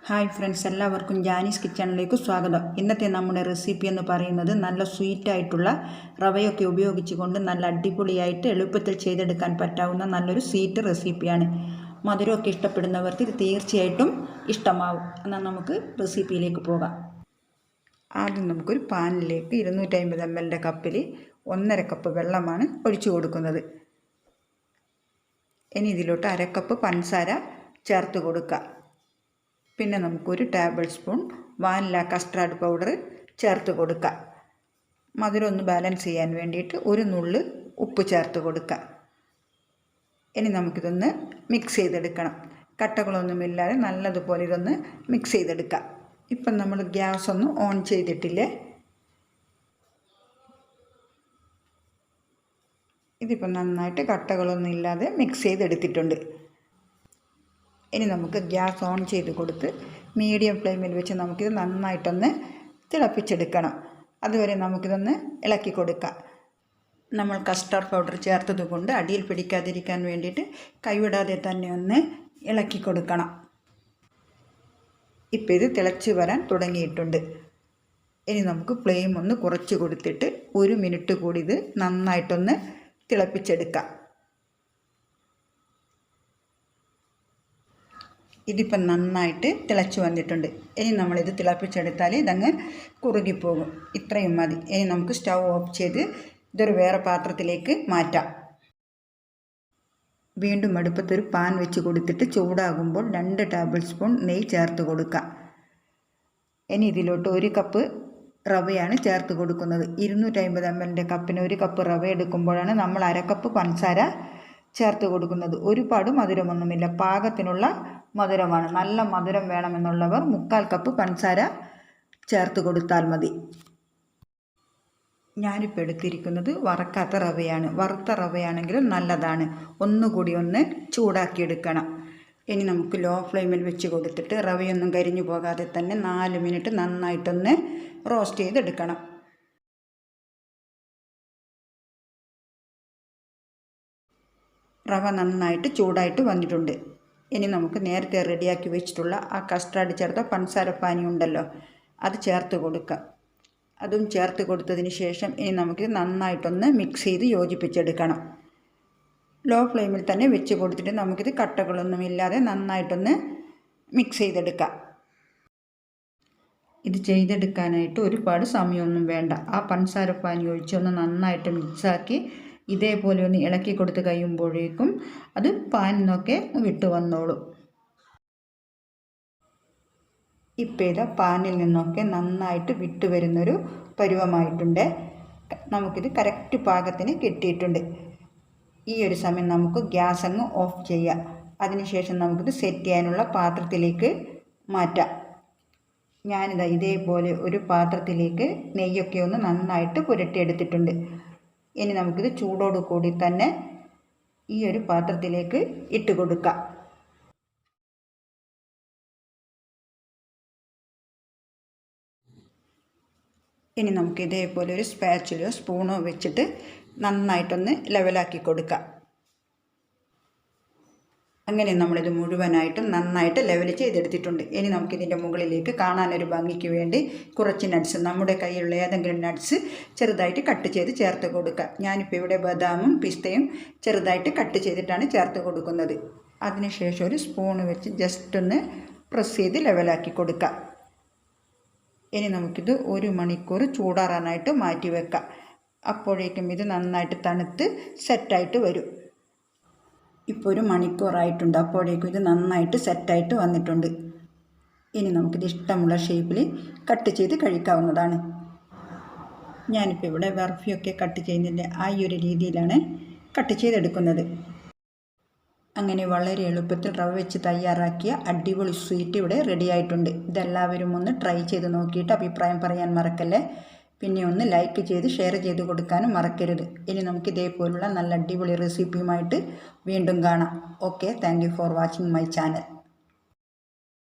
Hi friends, എല്ലാവർക്കും ജാനീസ് കിച്ചണിലേക്ക് സ്വാഗതം. ഇന്നത്തെ നമ്മുടെ റെസിപ്പി എന്ന് പറയുന്നത് നല്ല സ്വീറ്റായിട്ടുള്ള റവയൊക്കെ ഉപയോഗിച്ചുകൊണ്ട് നല്ല അടിപൊളിയായിട്ട് എളുപ്പത്തിൽ ചെയ്തെടുക്കാൻ പറ്റാവുന്ന നല്ലൊരു സ്വീറ്റ് റെസിപ്പിയാണ്. മധുരമൊക്കെ ഇഷ്ടപ്പെടുന്നവർക്ക് ഇത് തീർച്ചയായിട്ടും ഇഷ്ടമാവും. എന്നാൽ നമുക്ക് റെസിപ്പിയിലേക്ക് പോകാം. ആദ്യം നമുക്കൊരു പാനിലേക്ക് 250 ml കപ്പിൽ 1.5 കപ്പ് വെള്ളമാണ് ഒഴിച്ചു കൊടുക്കുന്നത്. ഇനി ഇതിലോട്ട് 1/2 കപ്പ് പഞ്ചസാര ചേർത്ത് കൊടുക്കുക. പിന്നെ നമുക്കൊരു table spoon vanilla custard powder ചേർത്ത് കൊടുക്കുക. മധുരം ഒന്ന് ബാലൻസ് ചെയ്യാൻ വേണ്ടിയിട്ട് ഒരു നുള്ള് ഉപ്പ് ചേർത്ത് കൊടുക്കുക. ഇനി നമുക്കിതൊന്ന് മിക്സ് ചെയ്തെടുക്കണം. കട്ടകളൊന്നുമില്ലാതെ നല്ലതുപോലെ ഇതൊന്ന് മിക്സ് ചെയ്തെടുക്കുക. ഇപ്പം നമ്മൾ ഗ്യാസ് ഒന്നും ഓൺ ചെയ്തിട്ടില്ലേ. ഇതിപ്പം നന്നായിട്ട് കട്ടകളൊന്നും ഇല്ലാതെ മിക്സ് ചെയ്തെടുത്തിട്ടുണ്ട്. ഇനി നമുക്ക് ഗ്യാസ് ഓൺ ചെയ്ത് കൊടുത്ത് മീഡിയം ഫ്ലെയിമിൽ വെച്ച് നമുക്കിത് നന്നായിട്ടൊന്ന് തിളപ്പിച്ചെടുക്കണം. അതുവരെ നമുക്കിതൊന്ന് ഇളക്കി കൊടുക്കാം. നമ്മൾ കസ്റ്റാർഡ് പൗഡർ ചേർത്തത് കൊണ്ട് അടിയിൽ പിടിക്കാതിരിക്കാൻ വേണ്ടിയിട്ട് കൈവിടാതെ തന്നെ ഒന്ന് ഇളക്കി കൊടുക്കണം. ഇപ്പോൾ ഇത് തിളച്ച് വരാൻ തുടങ്ങിയിട്ടുണ്ട്. ഇനി നമുക്ക് ഫ്ലെയിം ഒന്ന് കുറച്ച് കൊടുത്തിട്ട് 1 മിനിറ്റ് കൂടി ഇത് നന്നായിട്ടൊന്ന് തിളപ്പിച്ചെടുക്കാം. ഇതിപ്പം നന്നായിട്ട് തിളച്ച് വന്നിട്ടുണ്ട്. ഇനി നമ്മളിത് തിളപ്പിച്ചെടുത്താൽ ഇതങ്ങ് കുറുകിപ്പോകും. ഇത്രയും മതി. ഇനി നമുക്ക് സ്റ്റൗ ഓഫ് ചെയ്ത് ഇതൊരു വേറെ പാത്രത്തിലേക്ക് മാറ്റാം. വീണ്ടും അടുപ്പത്തൊരു പാൻ വെച്ച് കൊടുത്തിട്ട് ചൂടാകുമ്പോൾ 2 ടേബിൾ സ്പൂൺ നെയ്യ് ചേർത്ത് കൊടുക്കാം. ഇനി ഇതിലോട്ട് 1 കപ്പ് റവയാണ് ചേർത്ത് കൊടുക്കുന്നത്. 250 ml കപ്പിന് 1 കപ്പ് റവ എടുക്കുമ്പോഴാണ് നമ്മൾ 1/2 കപ്പ് പഞ്ചസാര ചേർത്ത് കൊടുക്കുന്നത്. ഒരുപാട് മധുരമൊന്നുമില്ല, പാകത്തിനുള്ള മധുരമാണ്. നല്ല മധുരം വേണമെന്നുള്ളവർ 1/4 കപ്പ് പഞ്ചസാര ചേർത്ത് കൊടുത്താൽ മതി. ഞാനിപ്പോൾ എടുത്തിരിക്കുന്നത് വറക്കാത്ത റവയാണ്. വറുത്ത റവയാണെങ്കിലും നല്ലതാണ്. ഒന്നുകൂടി ഒന്ന് ചൂടാക്കിയെടുക്കണം. ഇനി നമുക്ക് ലോ ഫ്ലെയിമിൽ വെച്ച് കൊടുത്തിട്ട് റവയൊന്നും കരിഞ്ഞു പോകാതെ തന്നെ 4 മിനിറ്റ് നന്നായിട്ടൊന്ന് റോസ്റ്റ് ചെയ്തെടുക്കണം. റവ നന്നായിട്ട് ചൂടായിട്ട് വന്നിട്ടുണ്ട്. ഇനി നമുക്ക് നേരത്തെ റെഡിയാക്കി വെച്ചിട്ടുള്ള ആ കസ്റ്റാർഡ് ചേർത്ത പഞ്ചസാര പാനി ഉണ്ടല്ലോ, അത് ചേർത്ത് കൊടുക്കാം. അതും ചേർത്ത് കൊടുത്തതിന് ശേഷം ഇനി നമുക്ക് നന്നായിട്ടൊന്ന് മിക്സ് ചെയ്ത് യോജിപ്പിച്ചെടുക്കണം. ലോ ഫ്ലെയിമിൽ തന്നെ വെച്ച് കൊടുത്തിട്ട് നമുക്കിത് കട്ടകളൊന്നുമില്ലാതെ നന്നായിട്ടൊന്ന് മിക്സ് ചെയ്തെടുക്കാം. ഇത് ചെയ്തെടുക്കാനായിട്ട് ഒരുപാട് സമയമൊന്നും വേണ്ട. ആ പഞ്ചസാര പാനി ഒഴിച്ചൊന്ന് നന്നായിട്ട് മിക്സാക്കി ഇതേപോലെ ഒന്ന് ഇളക്കി കൊടുത്ത് കഴിയുമ്പോഴേക്കും അത് പാനിൽ നിന്നൊക്കെ വിട്ട് വന്നോളും. ഇപ്പോൾ ഇത് പാനിൽ നിന്നൊക്കെ നന്നായിട്ട് വിട്ട് വരുന്നൊരു പരുവമായിട്ടുണ്ട്. നമുക്കിത് കറക്റ്റ് പാകത്തിന് കിട്ടിയിട്ടുണ്ട്. ഈ ഒരു സമയം നമുക്ക് ഗ്യാസ് അങ്ങ് ഓഫ് ചെയ്യാം. അതിനുശേഷം നമുക്കിത് സെറ്റ് ചെയ്യാനുള്ള പാത്രത്തിലേക്ക് മാറ്റാം. ഞാനിതാ ഇതേപോലെ ഒരു പാത്രത്തിലേക്ക് നെയ്യൊക്കെ ഒന്ന് നന്നായിട്ട് പുരട്ടിയെടുത്തിട്ടുണ്ട്. ഇനി നമുക്കിത് ചൂടോട് കൂടി തന്നെ ഈ ഒരു പാത്രത്തിലേക്ക് ഇട്ട് കൊടുക്കാം. ഇനി നമുക്ക് ഇതേപോലെ ഒരു സ്പാച്ചുലോ സ്പൂണോ വെച്ചിട്ട് നന്നായിട്ടൊന്ന് ലെവലാക്കി കൊടുക്കാം. അങ്ങനെ നമ്മളിത് മുഴുവനായിട്ടും നന്നായിട്ട് ലെവൽ ചെയ്തെടുത്തിട്ടുണ്ട്. ഇനി നമുക്കിതിൻ്റെ മുകളിലേക്ക് കാണാനൊരു ഭംഗിക്ക് വേണ്ടി കുറച്ച് നട്ട്സ്, നമ്മുടെ കയ്യിലുള്ള ഏതെങ്കിലും നട്ട്സ് ചെറുതായിട്ട് കട്ട് ചെയ്ത് ചേർത്ത് കൊടുക്കുക. ഞാനിപ്പോൾ ഇവിടെ ബദാമും പിസ്തയും ചെറുതായിട്ട് കട്ട് ചെയ്തിട്ടാണ് ചേർത്ത് കൊടുക്കുന്നത്. അതിനുശേഷം ഒരു സ്പൂൺ വെച്ച് ജസ്റ്റ് ഒന്ന് പ്രസ് ചെയ്ത് ലെവലാക്കി കൊടുക്കുക. ഇനി നമുക്കിത് 1 മണിക്കൂർ ചൂടാറാനായിട്ട് മാറ്റി വെക്കാം. അപ്പോഴേക്കും ഇത് നന്നായിട്ട് തണുത്ത് സെറ്റായിട്ട് വരും. ഇപ്പോൾ 1 മണിക്കൂറായിട്ടുണ്ട്. അപ്പോഴേക്കും ഇത് നന്നായിട്ട് സെറ്റായിട്ട് വന്നിട്ടുണ്ട്. ഇനി നമുക്കിത് ഇഷ്ടമുള്ള ഷേപ്പിൽ കട്ട് ചെയ്ത് കഴിക്കാവുന്നതാണ്. ഞാനിപ്പോൾ ഇവിടെ ബർഫിയൊക്കെ കട്ട് ചെയ്യുന്നില്ല, ആ ഈ ഒരു രീതിയിലാണ് കട്ട് ചെയ്തെടുക്കുന്നത്. അങ്ങനെ വളരെ എളുപ്പത്തിൽ റവ വെച്ച് തയ്യാറാക്കിയ അടിപൊളി സ്വീറ്റ് ഇവിടെ റെഡി ആയിട്ടുണ്ട്. ഇതെല്ലാവരും ഒന്ന് ട്രൈ ചെയ്ത് നോക്കിയിട്ട് അഭിപ്രായം പറയാൻ മറക്കല്ലേ. പിന്നെ ഒന്ന് ലൈക്ക് ചെയ്ത് ഷെയർ ചെയ്ത് കൊടുക്കാനും മറക്കരുത്. ഇനി നമുക്ക് ഇതേപോലുള്ള നല്ല അടിപൊളി റെസിപ്പിയുമായിട്ട് വീണ്ടും കാണാം. Okay, thank you for watching my channel.